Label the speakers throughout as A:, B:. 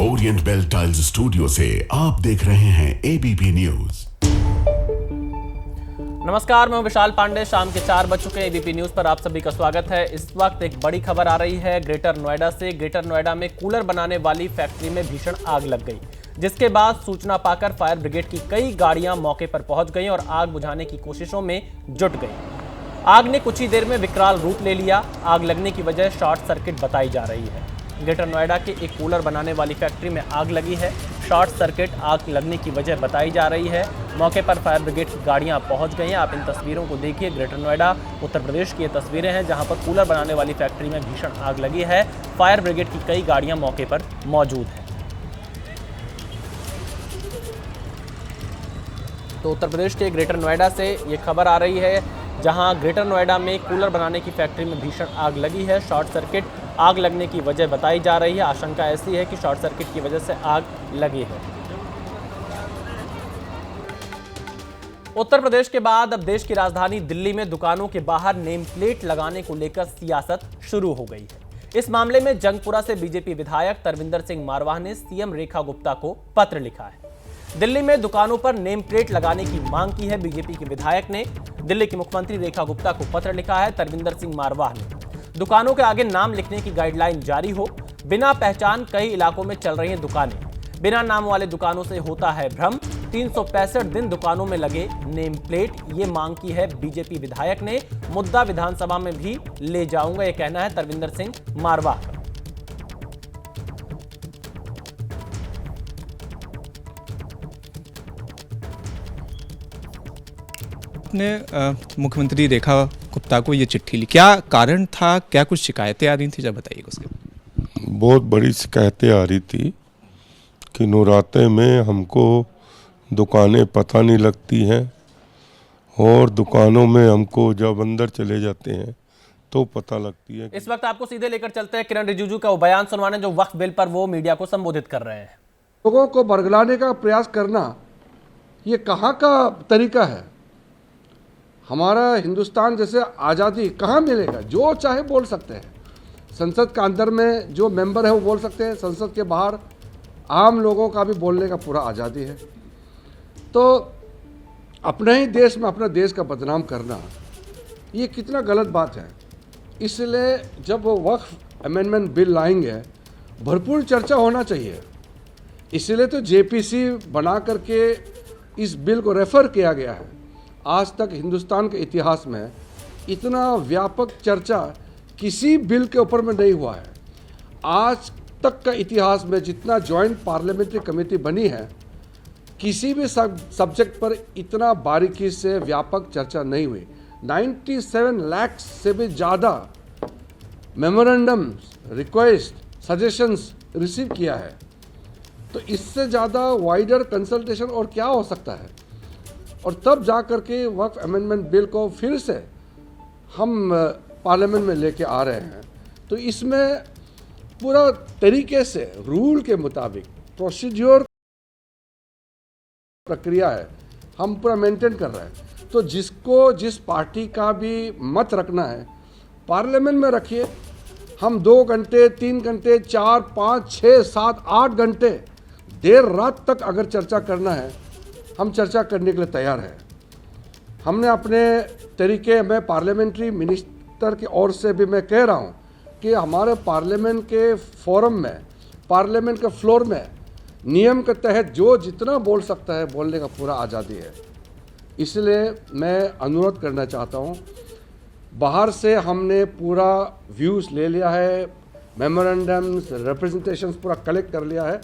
A: Orient bell tiles studio से आप देख रहे हैं एबीपी न्यूज।
B: नमस्कार, मैं विशाल पांडे। शाम के 4 बज चुके हैं। एबीपी न्यूज पर आप सभी का स्वागत है। इस वक्त एक बड़ी खबर आ रही है ग्रेटर नोएडा से। ग्रेटर नोएडा में कूलर बनाने वाली फैक्ट्री में भीषण आग लग गई, जिसके बाद सूचना पाकर फायर ब्रिगेड की कई गाड़ियां मौके पर पहुंच गई और आग बुझाने की कोशिशों में जुट गई। आग ने कुछ ही देर में विकराल रूप ले लिया। आग लगने की वजह शॉर्ट सर्किट बताई जा रही है। ग्रेटर नोएडा के एक कूलर बनाने वाली फैक्ट्री में आग लगी है। शॉर्ट सर्किट आग लगने की वजह बताई जा रही है। मौके पर फायर ब्रिगेड की गाड़ियां पहुंच गई हैं। आप इन तस्वीरों को देखिए। ग्रेटर नोएडा उत्तर प्रदेश की ये तस्वीरें हैं, जहां पर कूलर बनाने वाली फैक्ट्री में भीषण आग लगी है। फायर ब्रिगेड की कई गाड़ियां मौके पर मौजूद हैं। तो उत्तर प्रदेश के ग्रेटर नोएडा से ये खबर आ रही है, जहां ग्रेटर नोएडा में कूलर बनाने की फैक्ट्री में भीषण आग लगी है। शॉर्ट सर्किट आग लगने की वजह बताई जा रही है। आशंका ऐसी है कि शॉर्ट सर्किट की वजह से आग लगी है। उत्तर प्रदेश के बाद अब देश की राजधानी दिल्ली में दुकानों के बाहर नेम प्लेट लगाने को लेकर सियासत शुरू हो गई है। इस मामले में जंगपुरा से बीजेपी विधायक तरविंदर सिंह मारवाह ने सीएम रेखा गुप्ता को पत्र लिखा है। दिल्ली में दुकानों पर नेम प्लेट लगाने की मांग की है। बीजेपी के विधायक ने दिल्ली की मुख्यमंत्री रेखा गुप्ता को पत्र लिखा है। तरविंदर सिंह मारवाह ने दुकानों के आगे नाम लिखने की गाइडलाइन जारी हो। बिना पहचान कई इलाकों में चल रही हैं दुकानें। बिना नाम वाले दुकानों से होता है भ्रम। 365 दिन दुकानों में लगे नेम प्लेट, ये मांग की है बीजेपी विधायक ने। मुद्दा विधानसभा में भी ले जाऊंगा, ये कहना है तरविंदर सिंह मारवाह का।
C: ने मुख्यमंत्री रेखा गुप्ता को ये चिट्ठी लिखी, क्या कारण था? क्या कुछ शिकायतें आ रही थी? जब बताइए उसके।
D: बहुत बड़ी शिकायतें आ रही थी कि नवरात्रे में हमको दुकानें पता नहीं लगती हैं और दुकानों में हमको जब अंदर चले जाते हैं तो पता लगती है।
B: इस वक्त आपको सीधे लेकर चलते हैं किरण रिजिजू का वो बयान सुनवाने, जो वक्फ बिल पर वो मीडिया को संबोधित कर रहे हैं।
E: लोगों को बरगलाने का प्रयास करना ये कहाँ का तरीका है? हमारा हिंदुस्तान जैसे आज़ादी कहाँ मिलेगा? जो चाहे बोल सकते हैं। संसद का अंदर में जो मेंबर है वो बोल सकते हैं, संसद के बाहर आम लोगों का भी बोलने का पूरा आज़ादी है। तो अपने ही देश में अपने देश का बदनाम करना ये कितना गलत बात है। इसलिए जब वो वक्फ अमेंडमेंट बिल लाएंगे भरपूर चर्चा होना चाहिए। इसलिए तो जेपीसी बना करके इस बिल को रेफ़र किया गया है। आज तक हिंदुस्तान के इतिहास में इतना व्यापक चर्चा किसी बिल के ऊपर में नहीं हुआ है। आज तक का इतिहास में जितना जॉइंट पार्लियामेंट्री कमेटी बनी है, किसी भी सब्जेक्ट पर इतना बारीकी से व्यापक चर्चा नहीं हुई। 97 लाख से भी ज़्यादा मेमोरेंडम्स, रिक्वेस्ट, सजेशंस रिसीव किया है। तो इससे ज़्यादा वाइडर कंसल्टेशन और क्या हो सकता है? और तब जा कर के वक्फ अमेंडमेंट बिल को फिर से हम पार्लियामेंट में लेके आ रहे हैं। तो इसमें पूरा तरीके से रूल के मुताबिक प्रोसीड्योर प्रक्रिया है, हम पूरा मेंटेन कर रहे हैं। तो जिसको जिस पार्टी का भी मत रखना है पार्लियामेंट में रखिए। हम 2 घंटे, 3 घंटे, 4, 5, 6, 7, 8 घंटे देर रात तक अगर चर्चा करना है, हम चर्चा करने के लिए तैयार हैं। हमने अपने तरीके में पार्लियामेंट्री मिनिस्टर की ओर से भी मैं कह रहा हूं कि हमारे पार्लियामेंट के फोरम में, पार्लियामेंट के फ्लोर में नियम के तहत जो जितना बोल सकता है बोलने का पूरा आज़ादी है। इसलिए मैं अनुरोध करना चाहता हूं, बाहर से हमने पूरा व्यूज़ ले लिया है, मेमोरेंडम्स, रिप्रेजेंटेशंस पूरा कलेक्ट कर लिया है।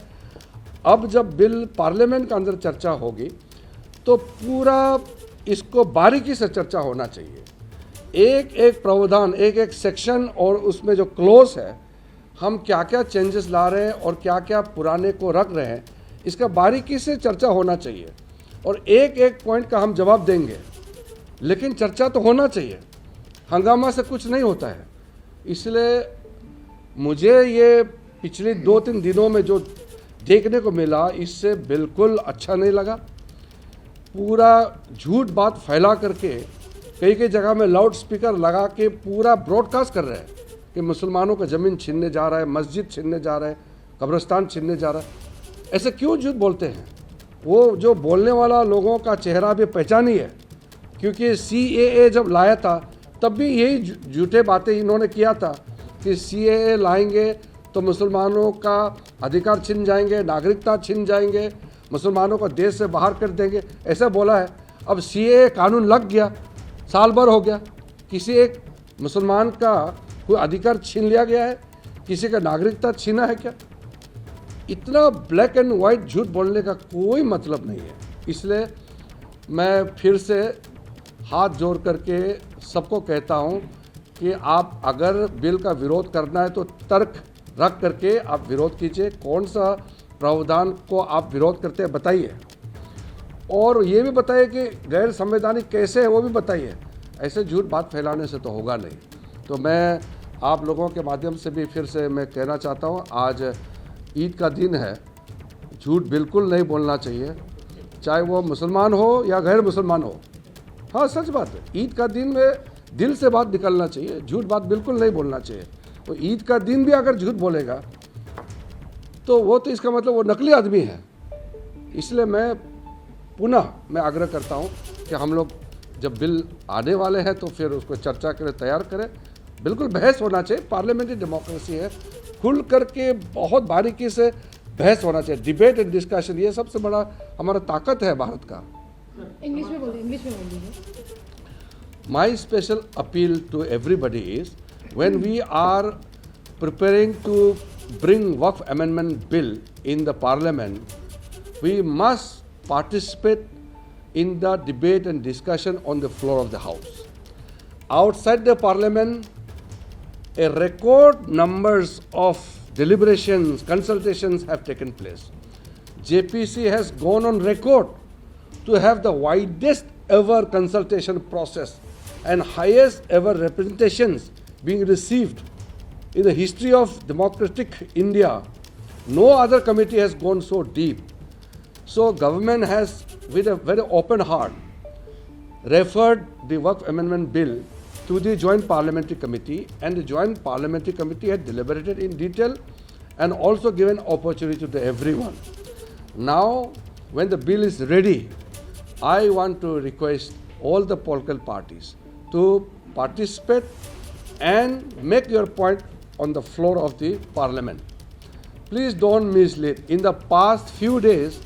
E: अब जब बिल पार्लियामेंट के अंदर चर्चा होगी तो पूरा इसको बारीकी से चर्चा होना चाहिए। एक एक प्रावधान, एक एक सेक्शन और उसमें जो क्लोज है, हम क्या क्या चेंजेस ला रहे हैं और क्या क्या पुराने को रख रहे हैं, इसका बारीकी से चर्चा होना चाहिए और एक एक पॉइंट का हम जवाब देंगे। लेकिन चर्चा तो होना चाहिए, हंगामा से कुछ नहीं होता है। इसलिए मुझे ये पिछले 2-3 दिनों में जो देखने को मिला, इससे बिल्कुल अच्छा नहीं लगा। पूरा झूठ बात फैला करके कई कई जगह में लाउड स्पीकर लगा के पूरा ब्रॉडकास्ट कर रहे हैं कि मुसलमानों का ज़मीन छीनने जा रहा है, मस्जिद छीनने जा रहा है, कब्रिस्तान छीनने जा रहा है। ऐसे क्यों झूठ बोलते हैं? वो जो बोलने वाला लोगों का चेहरा भी पहचानी है, क्योंकि CAA जब लाया था तब भी यही झूठे बातें इन्होंने किया था कि CAA लाएंगे तो मुसलमानों का अधिकार छिन जाएंगे, नागरिकता छिन जाएंगे, मुसलमानों को देश से बाहर कर देंगे, ऐसा बोला है। अब CAA कानून लग गया, साल भर हो गया, किसी एक मुसलमान का कोई अधिकार छीन लिया गया है? किसी का नागरिकता छीना है क्या? इतना ब्लैक एंड वाइट झूठ बोलने का कोई मतलब नहीं है। इसलिए मैं फिर से हाथ जोड़ करके सबको कहता हूं कि आप अगर बिल का विरोध करना है तो तर्क रख करके आप विरोध कीजिए। कौन सा प्रावधान को आप विरोध करते हैं बताइए, और ये भी बताइए कि गैर संवैधानिक कैसे है वो भी बताइए। ऐसे झूठ बात फैलाने से तो होगा नहीं। तो मैं आप लोगों के माध्यम से भी फिर से मैं कहना चाहता हूँ, आज ईद का दिन है, झूठ बिल्कुल नहीं बोलना चाहिए, चाहे वो मुसलमान हो या गैर मुसलमान हो। हाँ, सच बात है, ईद का दिन में दिल से बात निकलना चाहिए, झूठ बात बिल्कुल नहीं बोलना चाहिए। वो ईद का दिन भी अगर झूठ बोलेगा तो वो तो इसका मतलब वो नकली आदमी है। इसलिए मैं पुनः आग्रह करता हूँ कि हम लोग जब बिल आने वाले हैं तो फिर उसको चर्चा के लिए तैयार करें। बिल्कुल बहस होना चाहिए, पार्लियामेंट्री डेमोक्रेसी है, खुल करके बहुत बारीकी से बहस होना चाहिए, डिबेट एंड डिस्कशन, ये सबसे बड़ा हमारा ताकत है भारत का।
F: इंग्लिश में बोलिए।
E: My special appeal to everybody is, when we are preparing to bring Waqf Amendment Bill in the Parliament, we must participate in the debate and discussion on the floor of the House. Outside the Parliament, a record numbers of deliberations, consultations have taken place. JPC has gone on record to have the widest ever consultation process and highest ever representations being received in the history of democratic India. No other committee has gone so deep. So government has, with a very open heart, referred the Waqf Amendment Bill to the Joint Parliamentary Committee, and the Joint Parliamentary Committee had deliberated in detail and also given opportunity to everyone. Now, when the bill is ready, I want to request all the political parties to participate and make your point on the floor of the Parliament. Please don't mislead. In the past few days,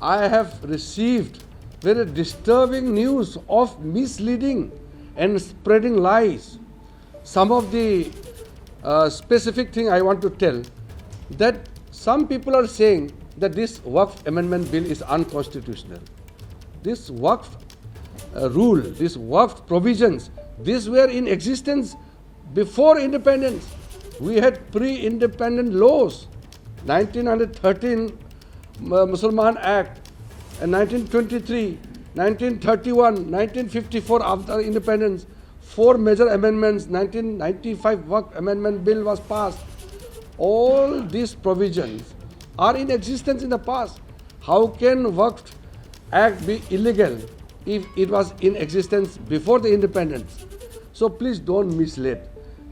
E: I have received very disturbing news of misleading and spreading lies. Some of the specific thing I want to tell, that some people are saying that this Waqf Amendment Bill is unconstitutional. This Waqf rule, these Waqf provisions, these were in existence before independence. We had pre-independent laws, 1913 Musalman Act, and 1923, 1931, 1954 after independence, 4 major amendments, 1995 Waqf Amendment Bill was passed. All these provisions are in existence in the past. How can Waqf Act be illegal if it was in existence before the independence? So please don't mislead.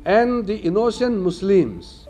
E: And the innocent Muslims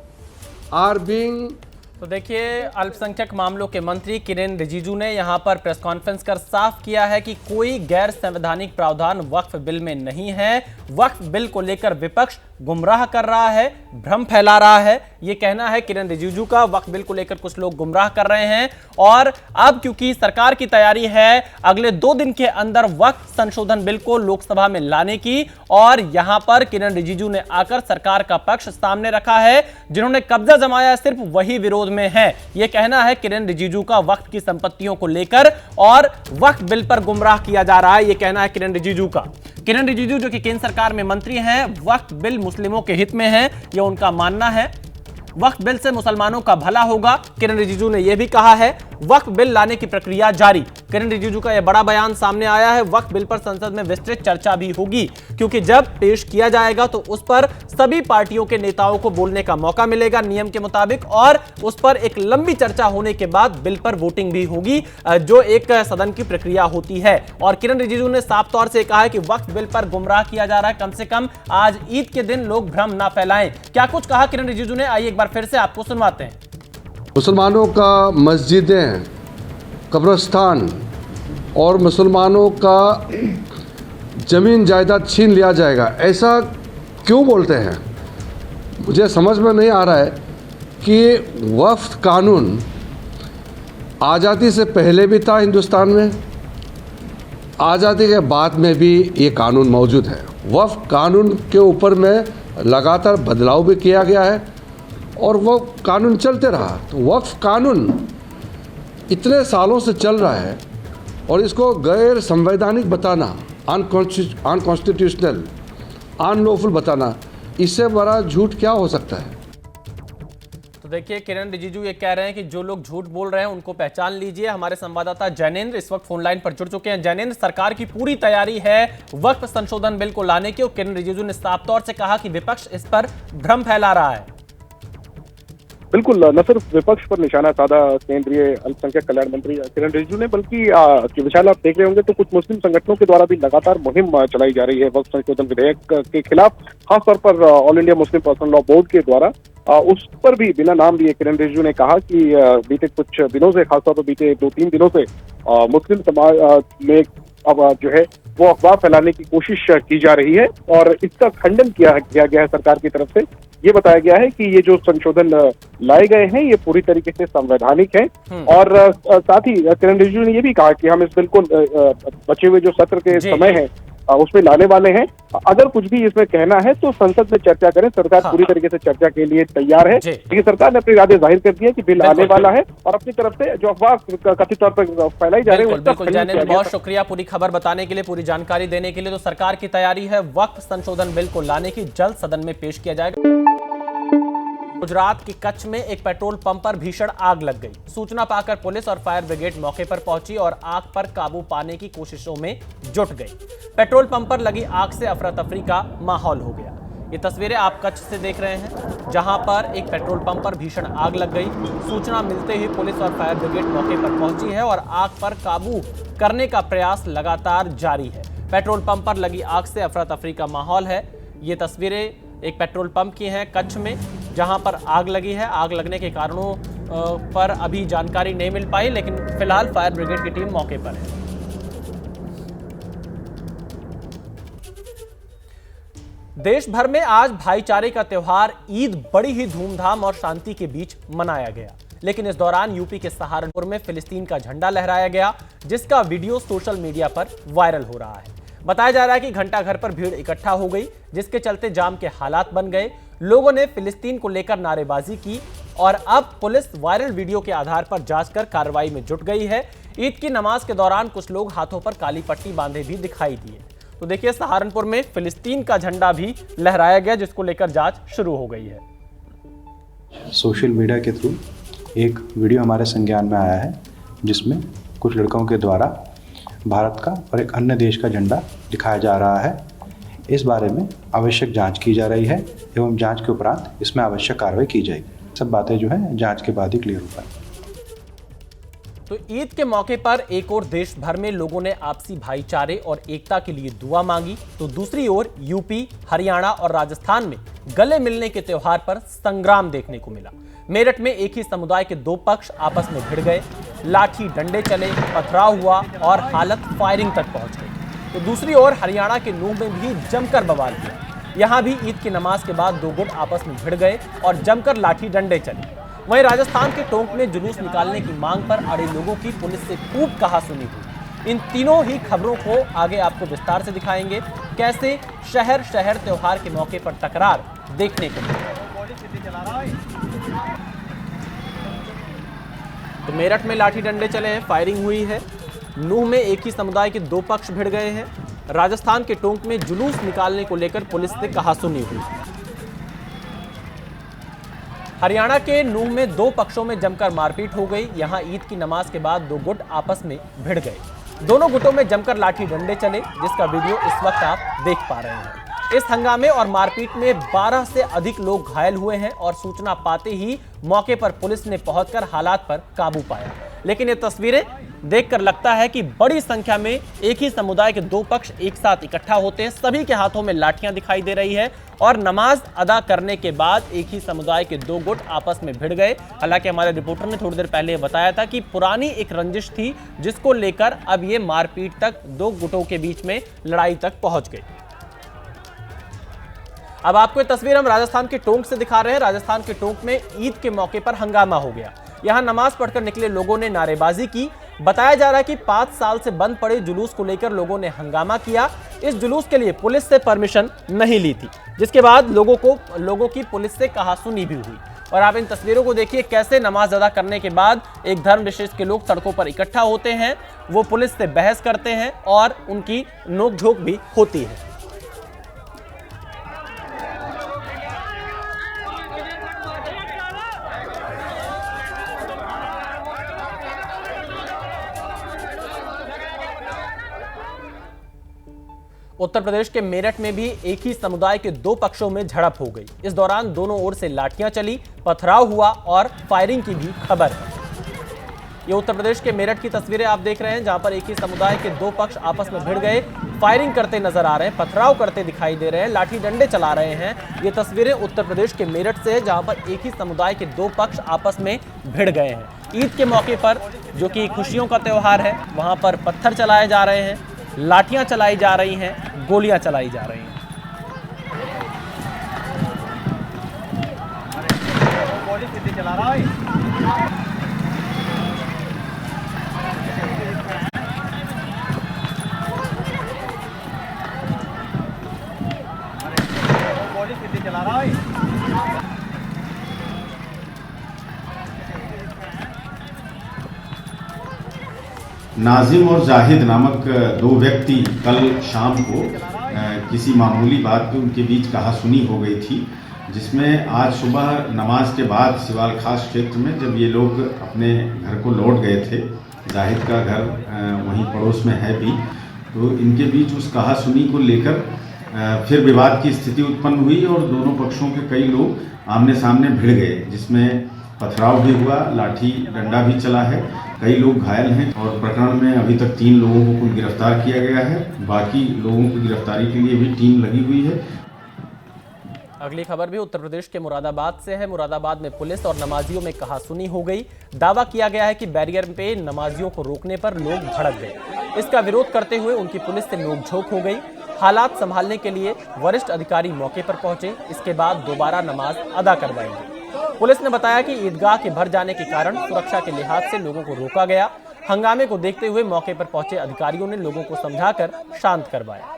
E: are being
B: तो देखिए, अल्पसंख्यक मामलों के मंत्री किरेन रिजिजू ने यहां पर press conference कर साफ किया है कि कोई गैर संवैधानिक प्रावधान वक्फ बिल में नहीं है। वक्फ बिल को लेकर विपक्ष गुमराह कर रहा है, भ्रम फैला रहा है, ये कहना है किरेन रिजिजू का। वक्फ बिल को लेकर कुछ लोग गुमराह कर रहे हैं, और अब क्योंकि सरकार की तैयारी है अगले 2 दिन के अंदर वक्फ संशोधन बिल को लोकसभा में लाने की, और यहां पर किरेन रिजिजू ने आकर सरकार का पक्ष सामने रखा है। जिन्होंने कब्जा जमाया सिर्फ वही विरोध में है, यह कहना है किरेन रिजिजू का वक्फ की संपत्तियों को लेकर, और वक्फ बिल पर गुमराह किया जा रहा है, यह कहना है किरेन रिजिजू का। किरेन रिजिजू जो कि केंद्र सरकार में मंत्री हैं, वक्फ बिल मुस्लिमों के हित में है, यह उनका मानना है। वक्फ बिल से मुसलमानों का भला होगा, किरेन रिजिजू ने यह भी कहा है। वक्फ बिल लाने की प्रक्रिया जारी, किरेन रिजिजू का यह बड़ा बयान सामने आया है। वक्फ बिल पर संसद में विस्तृत चर्चा भी होगी, क्योंकि जब पेश किया जाएगा तो उस पर सभी पार्टियों के नेताओं को बोलने का मौका मिलेगा नियम के मुताबिक, और उस पर एक लंबी चर्चा होने के बाद बिल पर वोटिंग भी होगी, जो एक सदन की प्रक्रिया होती है। और किरेन रिजिजू ने साफ तौर से कहा है कि वक्फ बिल पर गुमराह किया जा रहा है, कम से कम आज ईद के दिन लोग भ्रम ना फैलाएं। क्या कुछ कहा किरेन रिजिजू ने, आइए एक बार फिर से आपको सुनवाते हैं।
E: मुसलमानों का मस्जिदें, कब्रिस्तान और मुसलमानों का ज़मीन जायदाद छीन लिया जाएगा, ऐसा क्यों बोलते हैं? मुझे समझ में नहीं आ रहा है कि वक्फ कानून आज़ादी से पहले भी था हिंदुस्तान में, आज़ादी के बाद में भी ये कानून मौजूद है। वक्फ कानून के ऊपर में लगातार बदलाव भी किया गया है और वो कानून चलते रहा। तो वक्फ कानून इतने सालों से चल रहा है और इसको गैर संवैधानिक बताना, अनकॉन्स्टिट्यूशनल, अनलॉफुल बताना, इससे बड़ा झूठ क्या हो सकता है?
B: तो देखिए, किरण रिजिजू ये कह रहे हैं कि जो लोग झूठ बोल रहे हैं उनको पहचान लीजिए। हमारे संवाददाता जैनेंद्र इस वक्त फोन लाइन पर जुड़ चुके हैं। जैनेंद्र, सरकार की पूरी तैयारी है वक्फ संशोधन बिल को लाने की और किरण रिजिजू ने साफ तौर से कहा कि विपक्ष इस पर भ्रम फैला रहा है।
G: बिल्कुल, न सिर्फ विपक्ष पर निशाना साधा केंद्रीय अल्पसंख्यक कल्याण मंत्री किरण रिजिजू ने, बल्कि विशाल आप देख रहे होंगे तो कुछ मुस्लिम संगठनों के द्वारा भी लगातार मुहिम चलाई जा रही है वक्फ संशोधन विधेयक के खिलाफ। खासतौर पर all India Muslim personal law board के द्वारा उस पर भी बिना नाम लिए किरण रिजिजू ने कहा कि बीते कुछ दिनों से, खासतौर पर बीते 2-3 दिनों से मुस्लिम समाज में अब जो है वो अफवाह फैलाने की कोशिश की जा रही है और इसका खंडन किया गया है सरकार की तरफ से। ये बताया गया है कि ये जो संशोधन लाए गए हैं ये पूरी तरीके से संवैधानिक है और साथ ही किरण रिजिजू ने ये भी कहा कि हम इस बिल को बचे हुए जो सत्र के समय है उसमें लाने वाले हैं। अगर कुछ भी इसमें कहना है तो संसद में चर्चा करें, सरकार पूरी तरीके से चर्चा के लिए तैयार है। लेकिन सरकार ने अपने इरादे जाहिर कर दिए कि बिल आने वाला है और अपनी तरफ से जो अफवाह कथित तौर पर फैलाई जा रही है उसका खंडन किया गया।
B: बहुत शुक्रिया पूरी खबर बताने के लिए, पूरी जानकारी देने के लिए। तो सरकार की तैयारी है वक्फ संशोधन बिल को लाने की, जल्द सदन में पेश किया जाएगा। गुजरात के कच्छ में एक पेट्रोल पंप पर भीषण आग लग गई। सूचना पाकर पुलिस और फायर ब्रिगेड मौके पर पहुंची और आग पर काबू पाने की कोशिशों में जुट गई। पेट्रोल पंप पर लगी आग से अफरा तफरी का माहौल हो गया। ये तस्वीरें आप कच्छ से देख रहे हैं, जहां पर एक पेट्रोल पंप पर भीषण आग लग गई। सूचना मिलते ही पुलिस और फायर ब्रिगेड मौके पर पहुंची है और आग पर काबू करने का प्रयास लगातार जारी है। पेट्रोल पंप पर लगी आग से अफरा तफरी का माहौल है। ये तस्वीरें एक पेट्रोल पंप की हैं कच्छ में, जहां पर आग लगी है। आग लगने के कारणों पर अभी जानकारी नहीं मिल पाई, लेकिन फिलहाल फायर ब्रिगेड की टीम मौके पर है। देश भर में आज भाईचारे का त्योहार ईद बड़ी ही धूमधाम और शांति के बीच मनाया गया, लेकिन इस दौरान यूपी के सहारनपुर में फिलिस्तीन का झंडा लहराया गया, जिसका वीडियो सोशल मीडिया पर वायरल हो रहा है। बताया जा रहा है कि घंटाघर पर भीड़ इकट्ठा हो गई, जिसके चलते जाम के हालात बन गए। लोगों ने फिलिस्तीन को लेकर नारेबाजी की और अब पुलिस वायरल वीडियो के आधार पर जांच कर कार्रवाई में जुट गई है। ईद की नमाज के दौरान कुछ लोग हाथों पर काली पट्टी बांधे भी दिखाई दिए। तो देखिए, सहारनपुर में फिलिस्तीन का झंडा भी लहराया गया, जिसको लेकर जांच शुरू हो गई है।
H: सोशल मीडिया के थ्रू एक वीडियो हमारे संज्ञान में आया है, जिसमें कुछ लड़कों के द्वारा भारत का और एक अन्य देश का झंडा दिखाया जा रहा है। इस बारे में आवश्यक जांच की जा रही है एवं जांच के उपरांत इसमें आवश्यक कार्रवाई की जाएगी। सब बातें जो है जांच के बाद ही क्लियर हो पाएंगी।
B: तो ईद के मौके पर एक और देश भर में लोगों ने आपसी भाईचारे और एकता के लिए दुआ मांगी, तो दूसरी ओर यूपी, हरियाणा और राजस्थान में गले मिलने के त्योहार पर संग्राम देखने को मिला। मेरठ में एक ही समुदाय के दो पक्ष आपस में भिड़ गए, लाठी डंडे चले, पथराव हुआ और हालत फायरिंग तक पहुंच गई। तो दूसरी ओर हरियाणा के नूह में भी जमकर बवाल हुआ। यहां भी ईद की नमाज के बाद दो गुट आपस में भिड़ गए और जमकर लाठी डंडे चले। वहीं राजस्थान के टोंक में जुलूस निकालने की मांग पर अड़े लोगों की पुलिस से खूब कहासुनी हुई। इन तीनों ही खबरों को आगे आपको विस्तार से दिखाएंगे, कैसे शहर शहर त्योहार के मौके पर तकरार देखने को मिली। तो मेरठ में लाठी डंडे चले हैं, फायरिंग हुई है। नूह में एक ही समुदाय के दो पक्ष भिड़ गए हैं। राजस्थान के टोंक में जुलूस निकालने को लेकर पुलिस से कहासुनी हुई। हरियाणा के नूह में दो पक्षों में जमकर मारपीट हो गई। यहां ईद की नमाज के बाद दो गुट आपस में भिड़ गए। दोनों गुटों में जमकर लाठी डंडे चले, जिसका वीडियो इस वक्त आप देख पा रहे हैं। इस हंगामे और मारपीट में 12 से अधिक लोग घायल हुए हैं और सूचना पाते ही मौके पर पुलिस ने पहुंचकर हालात पर काबू पाया। लेकिन ये तस्वीरें देखकर लगता है कि बड़ी संख्या में एक ही समुदाय के दो पक्ष एक साथ इकट्ठा होते हैं। सभी के हाथों में लाठियां दिखाई दे रही है और नमाज अदा करने के बाद एक ही समुदाय के दो गुट आपस में भिड़ गए। हालांकि हमारे रिपोर्टर ने थोड़ी देर पहले बताया था कि पुरानी एक रंजिश थी जिसको लेकर अब ये मारपीट तक, दो गुटों के बीच में लड़ाई तक पहुंच गई। अब आपको ये तस्वीर हम राजस्थान के टोंक से दिखा रहे हैं। राजस्थान के टोंक में ईद के मौके पर हंगामा हो गया। यहां नमाज पढ़कर निकले लोगों ने नारेबाजी की। बताया जा रहा है कि 5 साल से बंद पड़े जुलूस को लेकर लोगों ने हंगामा किया। इस जुलूस के लिए पुलिस से परमिशन नहीं ली थी, जिसके बाद लोगों की पुलिस से कहासुनी भी हुई। और आप इन तस्वीरों को देखिए, कैसे नमाज अदा करने के बाद एक धर्म विशेष के लोग सड़कों पर इकट्ठा होते हैं, वो पुलिस से बहस करते हैं और उनकी नोकझोंक भी होती है। उत्तर प्रदेश के मेरठ में भी एक ही समुदाय के दो पक्षों में झड़प हो गई। इस दौरान दोनों ओर से लाठियां चली, पथराव हुआ और फायरिंग की भी खबर है। ये उत्तर प्रदेश के मेरठ की तस्वीरें आप देख रहे हैं, जहां पर एक ही समुदाय के दो पक्ष आपस में भिड़ गए, फायरिंग करते नजर आ रहे हैं, पथराव करते दिखाई दे रहे हैं, लाठी डंडे चला रहे हैं। ये तस्वीरें उत्तर प्रदेश के मेरठ से है, जहां पर एक ही समुदाय के दो पक्ष आपस में भिड़ गए हैं। ईद के मौके पर, जो कि खुशियों का त्योहार है, वहां पर पत्थर चलाए जा रहे हैं, लाठियां चलाई जा रही हैं, गोलियां चलाई जा रही हैं।
I: नाजिम और जाहिद नामक दो व्यक्ति कल शाम को किसी मामूली बात पे उनके बीच कहासुनी हो गई थी, जिसमें आज सुबह नमाज के बाद सिवाल खास क्षेत्र में जब ये लोग अपने घर को लौट गए थे, जाहिद का घर वहीं पड़ोस में है भी, तो इनके बीच उस कहासुनी को लेकर फिर विवाद की स्थिति उत्पन्न हुई और दोनों पक्षों के कई लोग आमने सामने भिड़ गए, जिसमें पथराव भी हुआ, लाठी डंडा भी चला है, कई लोग घायल हैं और प्रकरण में अभी तक 3 लोगों को गिरफ्तार किया गया है। बाकी लोगों की गिरफ्तारी के लिए भी टीम लगी हुई है।
B: अगली खबर भी उत्तर प्रदेश के मुरादाबाद से है। मुरादाबाद में पुलिस और नमाजियों में कहासुनी हो गई। दावा किया गया है कि बैरियर पे नमाजियों को रोकने पर लोग भड़क गए। इसका विरोध करते हुए उनकी पुलिस से नोकझोंक हो गई। हालात संभालने के लिए वरिष्ठ अधिकारी मौके पर पहुंचे। इसके बाद दोबारा नमाज अदा करवाएंगे। पुलिस ने बताया कि ईदगाह के भर जाने के कारण सुरक्षा के लिहाज से लोगों को रोका गया। हंगामे को देखते हुए मौके पर पहुंचे अधिकारियों ने लोगों को समझाकर शांत करवाया।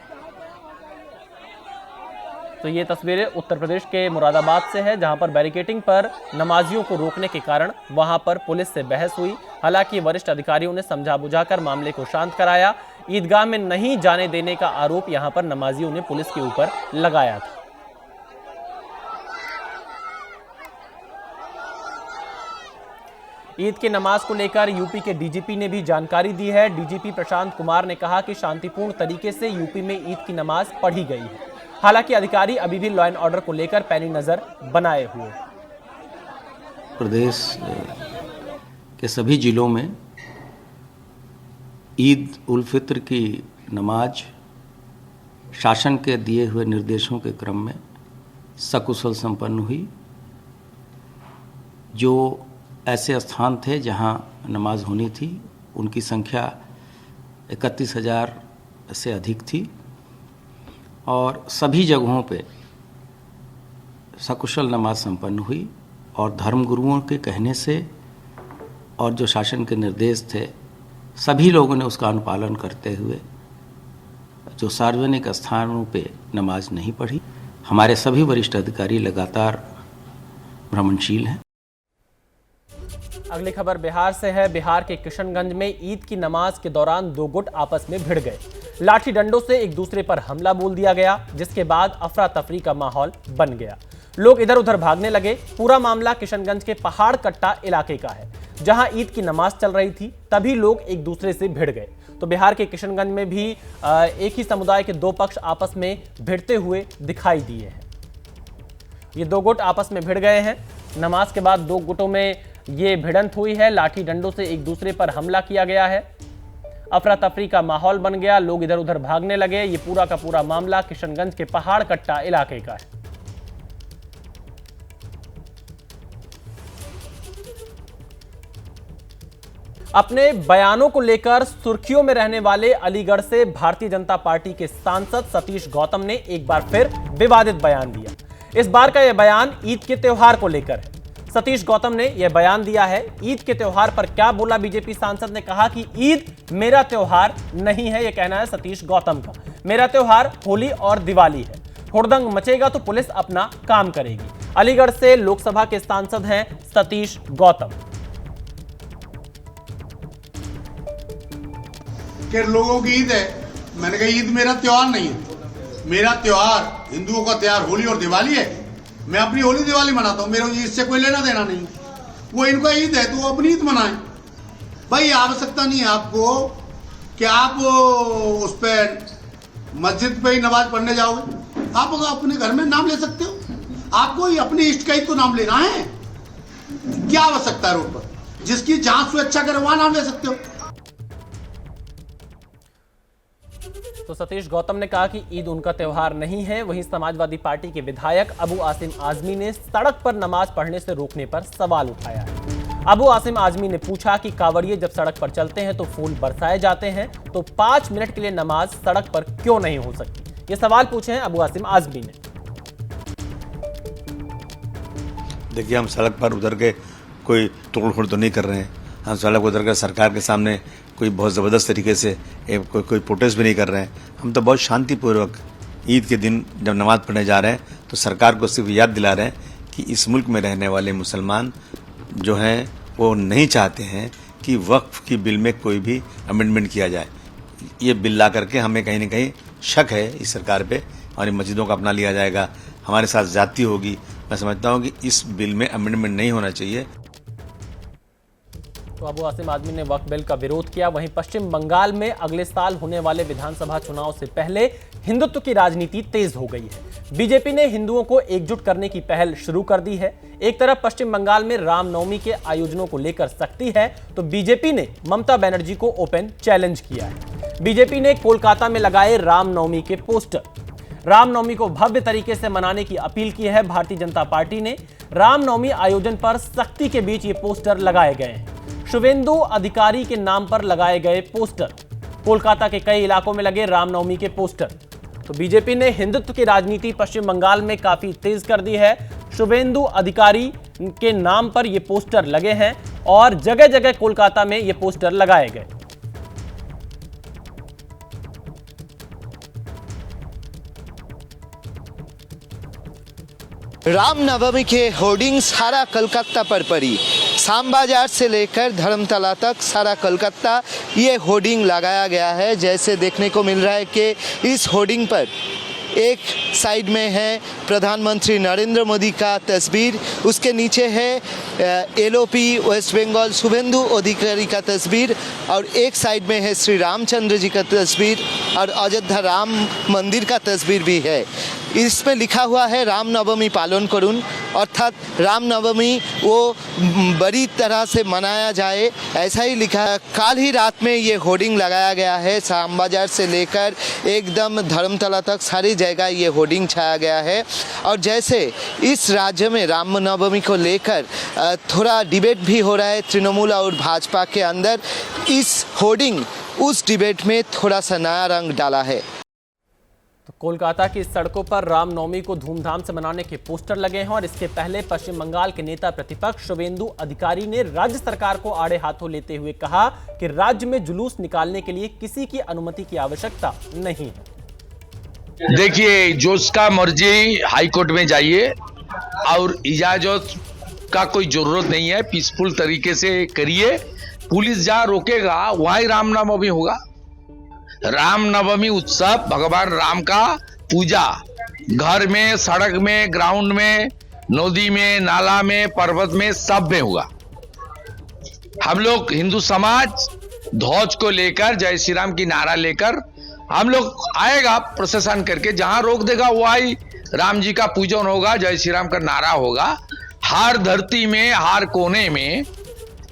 B: तो ये तस्वीरें उत्तर प्रदेश के मुरादाबाद से है, जहां पर बैरिकेडिंग पर नमाजियों को रोकने के कारण वहां पर पुलिस से बहस हुई। हालांकि वरिष्ठ अधिकारियों ने समझा बुझाकर मामले को शांत कराया। ईदगाह में नहीं जाने देने का आरोप यहां पर नमाजियों ने पुलिस के ऊपर लगाया था। ईद की नमाज को लेकर यूपी के डीजीपी ने भी जानकारी दी है। डीजीपी प्रशांत कुमार ने कहा कि शांतिपूर्ण तरीके से यूपी में ईद की नमाज पढ़ी गई है। हालांकि अधिकारी अभी भी लॉ एंड ऑर्डर को लेकर पैनी नजर बनाए हुए।
J: प्रदेश के सभी जिलों में ईद उल फित्र की नमाज शासन के दिए हुए निर्देशों के क्रम में सकुशल संपन्न हुई। जो ऐसे स्थान थे जहां नमाज होनी थी, उनकी संख्या 31,000 से अधिक थी और सभी जगहों पे सकुशल नमाज संपन्न हुई। और धर्मगुरुओं के कहने से और जो शासन के निर्देश थे, सभी लोगों ने उसका अनुपालन करते हुए जो सार्वजनिक स्थानों पे नमाज नहीं पढ़ी। हमारे सभी वरिष्ठ अधिकारी लगातार भ्रमणशील हैं।
B: अगली खबर बिहार से है। बिहार के किशनगंज में ईद की नमाज के दौरान दो गुट आपस में भिड़ गए। लाठी डंडों से एक दूसरे पर हमला बोल दिया गया, जिसके बाद अफरा तफरी का माहौल बन गया। लोग इधर उधर भागने लगे। पूरा मामला किशनगंज के पहाड़ कट्टा इलाके का है, जहां ईद की नमाज चल रही थी। तभी लोग एक दूसरे से भिड़ गए। तो बिहार के किशनगंज में भी एक ही समुदाय के दो पक्ष आपस में भिड़ते हुए दिखाई दिए हैं। ये दो गुट आपस में भिड़ गए हैं। नमाज के बाद दो गुटों में ये भिड़ंत हुई है। लाठी डंडों से एक दूसरे पर हमला किया गया है। अफरा तफरी का माहौल बन गया, लोग इधर उधर भागने लगे। ये पूरा का पूरा मामला किशनगंज के पहाड़ कट्टा इलाके का है। अपने बयानों को लेकर सुर्खियों में रहने वाले अलीगढ़ से भारतीय जनता पार्टी के सांसद सतीश गौतम ने एक बार फिर विवादित बयान दिया। इस बार का यह बयान ईद के त्योहार को लेकर है। सतीश गौतम ने यह बयान दिया है। ईद के त्योहार पर क्या बोला बीजेपी सांसद ने कहा कि ईद मेरा त्योहार नहीं है, यह कहना है सतीश गौतम का। मेरा त्योहार होली और दिवाली है। हुड़दंग मचेगा तो पुलिस अपना काम करेगी। अलीगढ़ से लोकसभा के सांसद हैं सतीश गौतम।
K: कि लोगों की ईद है, मैंने कहा ईद मेरा त्योहार नहीं है। मेरा त्योहार हिंदुओं का त्योहार होली और दिवाली है। मैं अपनी होली दिवाली मनाता हूँ, मेरा इससे कोई लेना देना नहीं। वो इनका ईद है तो वो अपनी ईद मनाएं। भाई आवश्यकता नहीं है आपको कि आप उस पर मस्जिद पे ही नमाज पढ़ने जाओगे। आप अपने घर में नाम ले सकते हो। आपको ही अपने इष्ट का ही तो नाम लेना है। क्या आवश्यकता है रोड पर? जिसकी जहां स्वेच्छा करे वहां नाम ले सकते हो।
B: तो सतीश गौतम ने कहा कि ईद उनका त्योहार नहीं है। वहीं समाजवादी पार्टी के विधायक अबू आसिम आजमी ने सड़क पर नमाज पढ़ने से रोकने पर सवाल उठाया है। अबू आसिम आजमी ने पूछा कि कांवड़िए जब सड़क पर चलते हैं तो फूल बरसाए जाते हैं, तो 5 मिनट के लिए नमाज सड़क पर क्यों नहीं हो सकती? ये सवाल पूछे हैं अबू आसिम आजमी ने।
L: देखिए, हम सड़क पर उतर के कोई तोड़-फोड़ तो नहीं कर रहे हैं। हम सड़क उतर कर सरकार के सामने कोई बहुत ज़बरदस्त तरीके से कोई प्रोटेस्ट भी नहीं कर रहे हैं। हम तो बहुत शांतिपूर्वक ईद के दिन जब नमाज पढ़ने जा रहे हैं तो सरकार को सिर्फ याद दिला रहे हैं कि इस मुल्क में रहने वाले मुसलमान जो हैं वो नहीं चाहते हैं कि वक्फ की बिल में कोई भी अमेंडमेंट किया जाए। ये बिल ला करके हमें कहीं ना कहीं शक है इस सरकार पे, और इन मस्जिदों का अपना लिया जाएगा, हमारे साथ ज्यादती होगी। मैं समझता हूँ कि इस बिल में अमेंडमेंट नहीं होना चाहिए।
B: तो अबू आसिम आजमी ने वक्फ बिल का विरोध किया। वहीं पश्चिम बंगाल में अगले साल होने वाले विधानसभा चुनाव से पहले हिंदुत्व की राजनीति तेज हो गई है। बीजेपी ने हिंदुओं को एकजुट करने की पहल शुरू कर दी है। एक तरफ पश्चिम बंगाल में रामनवमी के आयोजनों को लेकर सख्ती है, तो बीजेपी ने ममता बनर्जी को ओपन चैलेंज किया है। बीजेपी ने कोलकाता में लगाए रामनवमी के पोस्टर। रामनवमी को भव्य तरीके से मनाने की अपील की है भारतीय जनता पार्टी ने। रामनवमी आयोजन पर सख्ती के बीच ये पोस्टर लगाए गए हैं। शुभेंदु अधिकारी के नाम पर लगाए गए पोस्टर। कोलकाता के कई इलाकों में लगे रामनवमी के पोस्टर। तो बीजेपी ने हिंदुत्व की राजनीति पश्चिम बंगाल में काफी तेज कर दी है। शुभेंदु अधिकारी के नाम पर ये पोस्टर लगे हैं और जगह जगह कोलकाता में ये पोस्टर लगाए गए।
M: रामनवमी के होर्डिंग सारा कलकत्ता पर पड़ी। शाम बाजार से लेकर धर्मतला तक सारा कलकत्ता ये होर्डिंग लगाया गया है। जैसे देखने को मिल रहा है कि इस होर्डिंग पर एक साइड में है प्रधानमंत्री नरेंद्र मोदी का तस्वीर, उसके नीचे है एलओपी वेस्ट बंगाल शुभेंदु अधिकारी का तस्वीर, और एक साइड में है श्री रामचंद्र जी का तस्वीर और अयोध्या राम मंदिर का तस्वीर भी है। इसमें लिखा हुआ है रामनवमी पालन करुन, अर्थात रामनवमी वो बड़ी तरह से मनाया जाए, ऐसा ही लिखा है। कल ही रात में ये होर्डिंग लगाया गया है। शाम बाजार से लेकर एकदम धर्मतला तक सारी जगह ये होर्डिंग छाया गया है। और जैसे इस राज्य में रामनवमी को लेकर थोड़ा डिबेट भी हो रहा है तृणमूल और भाजपा के अंदर, इस होर्डिंग उस डिबेट में थोड़ा सा नया रंग डाला है।
B: तो कोलकाता की सड़कों पर रामनवमी को धूमधाम से मनाने के पोस्टर लगे हैं और इसके पहले पश्चिम बंगाल के नेता प्रतिपक्ष शुभेंदु अधिकारी ने राज्य सरकार को आड़े हाथों लेते हुए कहा कि राज्य में जुलूस निकालने के लिए किसी की अनुमति की आवश्यकता नहीं है।
N: देखिए, जो उसका मर्जी हाई कोर्ट में जाइए और इजाजत का कोई जरूरत नहीं है, पीसफुल तरीके से करिए। पुलिस जहाँ रोकेगा वहीं रामनवमी होगा। रामनवमी उत्सव भगवान राम का पूजा घर में, सड़क में, ग्राउंड में, नदी में, नाला में, पर्वत में, सब में होगा। हम लोग हिंदू समाज ध्वज को लेकर, जय श्री राम की नारा लेकर हम लोग आएगा प्रोसेसन करके, जहां रोक देगा वही राम जी का पूजन होगा, जय श्री राम का नारा होगा। हर धरती में, हर कोने में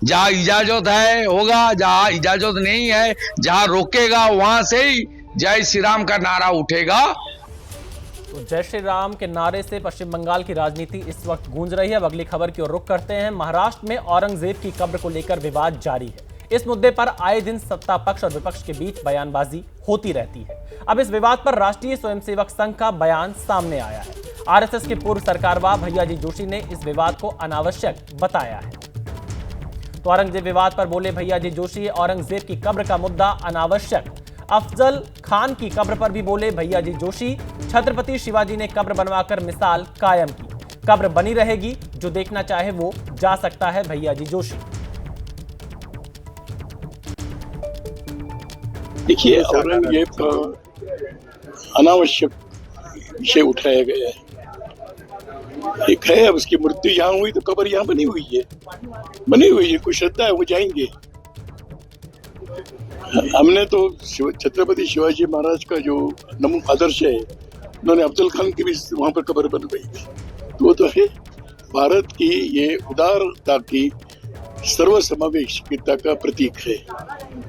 N: जहां इजाजत है होगा, जहां इजाजत नहीं है, जहां रोकेगा वहां से ही जय श्री राम का नारा उठेगा।
B: तो जय श्री राम के नारे से पश्चिम बंगाल की राजनीति इस वक्त गूंज रही है। अब अगली खबर की ओर रुख करते हैं। महाराष्ट्र में औरंगजेब की कब्र को लेकर विवाद जारी है। इस मुद्दे पर आए दिन सत्ता पक्ष और विपक्ष के बीच बयानबाजी होती रहती है। अब इस विवाद पर राष्ट्रीय स्वयंसेवक संघ का बयान सामने आया है। आरएसएस के पूर्व सरकारवाह भैयाजी जोशी ने इस विवाद को अनावश्यक बताया है। तो औरंगजेब विवाद पर बोले भैयाजी जोशी, औरंगजेब की कब्र का मुद्दा अनावश्यक। अफजल खान की कब्र पर भी बोले भैयाजी जोशी, छत्रपति शिवाजी ने कब्र बनवाकर मिसाल कायम की। कब्र बनी रहेगी, जो देखना चाहे वो जा सकता है, भैयाजी जोशी।
O: देखिए, औरंगजेब का अनावश्यक विषय उठाया गया है। एक है, अब उसकी मृत्यु यहाँ हुई तो कब्र यहाँ बनी हुई है, कुछ श्रद्धा है, वो जाएंगे। हमने तो छत्रपति शिवाजी महाराज का जो नमूना आदर्श है, उन्होंने अफजल खान की भी वहां पर कब्र बनवाई थी, तो वो तो है भारत की ये उदारता की सर्वसमावेशिकता का प्रतीक है।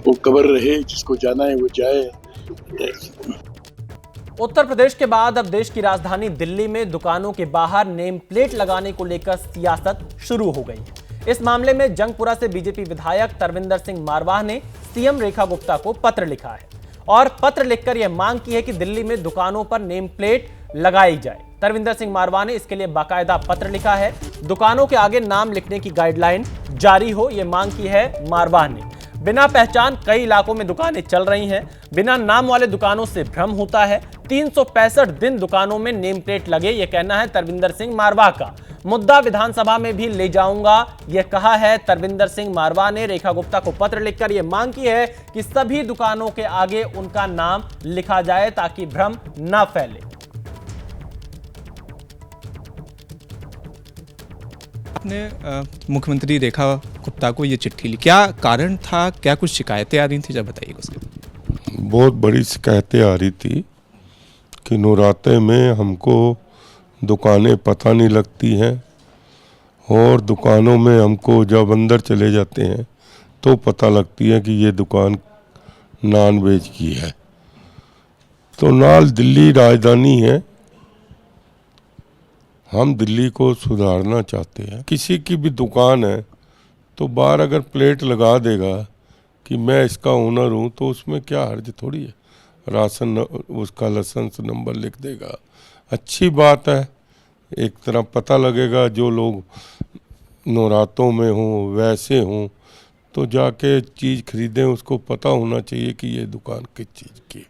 O: वो कब्र रहे, जिसको जाना है वो जाए।
B: उत्तर प्रदेश के बाद अब देश की राजधानी दिल्ली में दुकानों के बाहर नेम प्लेट लगाने को लेकर सियासत शुरू हो गई है। इस मामले में जंगपुरा से बीजेपी विधायक तरविंदर सिंह मारवाह ने सीएम रेखा गुप्ता को पत्र लिखा है और पत्र लिखकर यह मांग की है कि दिल्ली में दुकानों पर नेम प्लेट लगाई जाए। तरविंदर सिंह मारवाह ने इसके लिए बाकायदा पत्र लिखा है। दुकानों के आगे नाम लिखने की गाइडलाइन जारी हो, यह मांग की है मारवाह ने। बिना पहचान कई इलाकों में दुकानें चल रही हैं। बिना नाम वाले दुकानों से भ्रम होता है। 365 दिन दुकानों में नेम प्लेट लगे, यह कहना है तरविंदर सिंह मारवाह का। मुद्दा विधानसभा में भी ले जाऊंगा, यह कहा है तरविंदर सिंह मारवाह ने। रेखा गुप्ता को पत्र लिखकर यह मांग की है कि सभी दुकानों के आगे उनका नाम लिखा जाए ताकि भ्रम न फैले।
C: आपने मुख्यमंत्री रेखा गुप्ता को ये चिट्ठी लिखी, क्या कारण था, क्या कुछ शिकायतें आ रही थी, जब बताइए उसके।
D: बहुत बड़ी शिकायतें आ रही थी कि नवरात्रे में हमको दुकानें पता नहीं लगती हैं और दुकानों में हमको जब अंदर चले जाते हैं तो पता लगती है कि ये दुकान नॉन वेज की है। तो नाल दिल्ली राजधानी है, हम दिल्ली को सुधारना चाहते हैं। किसी की भी दुकान है तो बाहर अगर प्लेट लगा देगा कि मैं इसका ओनर हूँ, तो उसमें क्या हर्ज थोड़ी है। राशन उसका लाइसेंस नंबर लिख देगा, अच्छी बात है। एक तरह पता लगेगा जो लोग नवरात्रों में हों, वैसे हों, तो जाके चीज़ खरीदें, उसको पता होना चाहिए कि ये दुकान किस चीज़ की।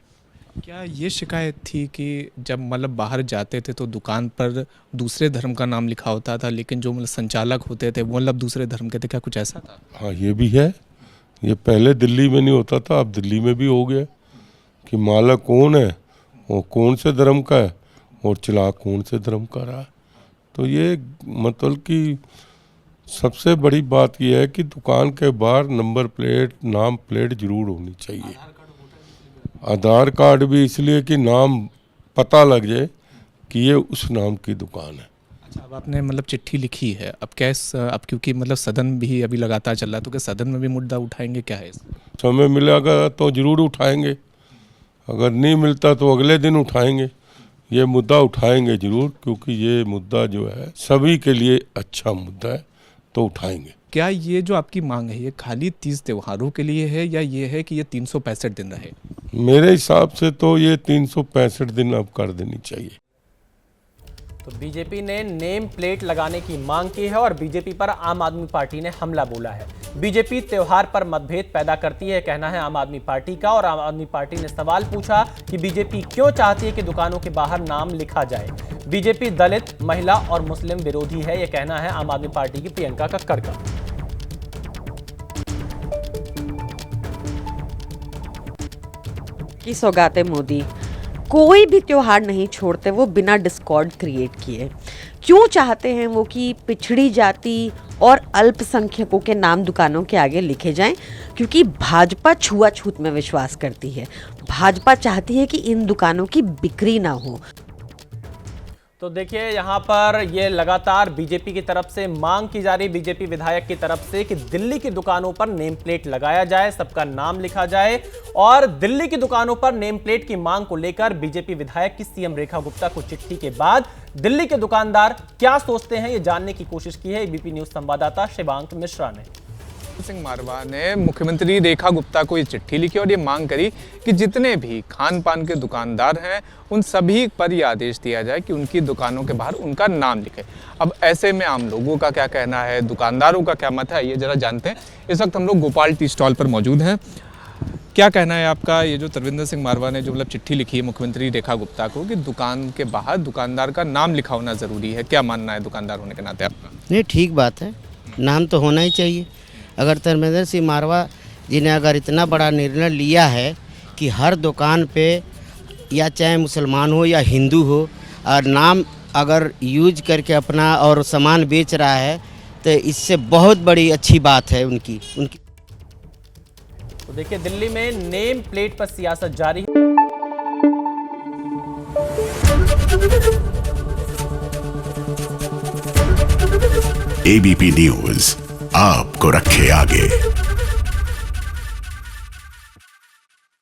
C: क्या ये शिकायत थी कि जब मतलब बाहर जाते थे तो दुकान पर दूसरे धर्म का नाम लिखा होता था, लेकिन जो मतलब संचालक होते थे वो मतलब दूसरे धर्म के थे, क्या कुछ ऐसा था?
D: हाँ, ये भी है। ये पहले दिल्ली में नहीं होता था, अब दिल्ली में भी हो गया कि मालक कौन है, वो कौन से धर्म का है और चला कौन से धर्म का रहा। तो ये मतलब कि सबसे बड़ी बात यह है कि दुकान के बाहर नंबर प्लेट, नाम प्लेट जरूर होनी चाहिए। आधार कार्ड भी इसलिए कि नाम पता लग जाए कि ये उस नाम की दुकान है।
C: अच्छा, अब आपने मतलब चिट्ठी लिखी है, अब क्या अब क्योंकि मतलब सदन भी अभी लगातार चल रहा है, तो क्या सदन में भी मुद्दा उठाएंगे, क्या है?
D: समय मिलेगा तो जरूर उठाएंगे, अगर नहीं मिलता तो अगले दिन उठाएंगे। ये मुद्दा उठाएंगे जरूर, क्योंकि ये मुद्दा जो है सभी के लिए अच्छा मुद्दा है, तो उठाएंगे।
C: क्या ये जो आपकी मांग है ये खाली 30 त्योहारों के लिए है या ये है कि ये 365 दिन रहे?
D: मेरे हिसाब से तो ये 365 दिन अब कर देनी चाहिए।
B: तो बीजेपी ने नेम प्लेट लगाने की मांग की है और बीजेपी पर आम आदमी पार्टी ने हमला बोला है। बीजेपी त्योहार पर मतभेद पैदा करती है, कहना है आम आदमी पार्टी का। और आम आदमी पार्टी ने सवाल पूछा कि बीजेपी क्यों चाहती है कि दुकानों के बाहर नाम लिखा जाए। बीजेपी दलित, महिला और मुस्लिम विरोधी है, यह कहना है आम आदमी पार्टी की प्रियंका कक्कड़ का।
P: की सौगातें मोदी कोई भी त्योहार नहीं छोड़ते वो बिना डिस्कॉर्ड क्रिएट किए। क्यों चाहते हैं वो कि पिछड़ी जाति और अल्पसंख्यकों के नाम दुकानों के आगे लिखे जाएं? क्योंकि भाजपा छुआछूत में विश्वास करती है। भाजपा चाहती है कि इन दुकानों की बिक्री ना हो।
B: तो देखिए यहाँ पर ये लगातार बीजेपी की तरफ से मांग की जा रही, बीजेपी विधायक की तरफ से, कि दिल्ली की दुकानों पर नेम प्लेट लगाया जाए, सबका नाम लिखा जाए। और दिल्ली की दुकानों पर नेम प्लेट की मांग को लेकर बीजेपी विधायक की सीएम रेखा गुप्ता को चिट्ठी के बाद दिल्ली के दुकानदार क्या सोचते हैं, ये जानने की कोशिश की है एबीपी न्यूज संवाददाता शिवांक मिश्रा ने।
C: सिंह मारवा ने मुख्यमंत्री रेखा गुप्ता को ये चिट्ठी लिखी और ये मांग करी कि जितने भी खान पान के दुकानदार हैं उन सभी पर यह आदेश दिया जाए कि उनकी दुकानों के बाहर उनका नाम लिखे। अब ऐसे में आम लोगों का क्या कहना है, दुकानदारों का क्या मत है, ये जरा जानते हैं। इस वक्त हम लोग गोपाल टी स्टॉल पर मौजूद हैं। क्या कहना है आपका, ये जो तरविंदर सिंह मारवा ने जो मतलब चिट्ठी लिखी है मुख्यमंत्री रेखा गुप्ता को कि दुकान के बाहर दुकानदार का नाम लिखा होना ज़रूरी है, क्या मानना है दुकानदार होने के नाते आपका?
Q: नहीं, ठीक बात है, नाम तो होना ही चाहिए। अगर तरविंदर सिंह मारवा जी ने अगर इतना बड़ा निर्णय लिया है कि हर दुकान पे, या चाहे मुसलमान हो या हिंदू हो, और नाम अगर यूज करके अपना और सामान बेच रहा है, तो इससे बहुत बड़ी अच्छी बात है उनकी।
B: तो देखिए दिल्ली में नेम प्लेट पर सियासत जारी है।
A: एबीपी न्यूज आपको रखे आगे।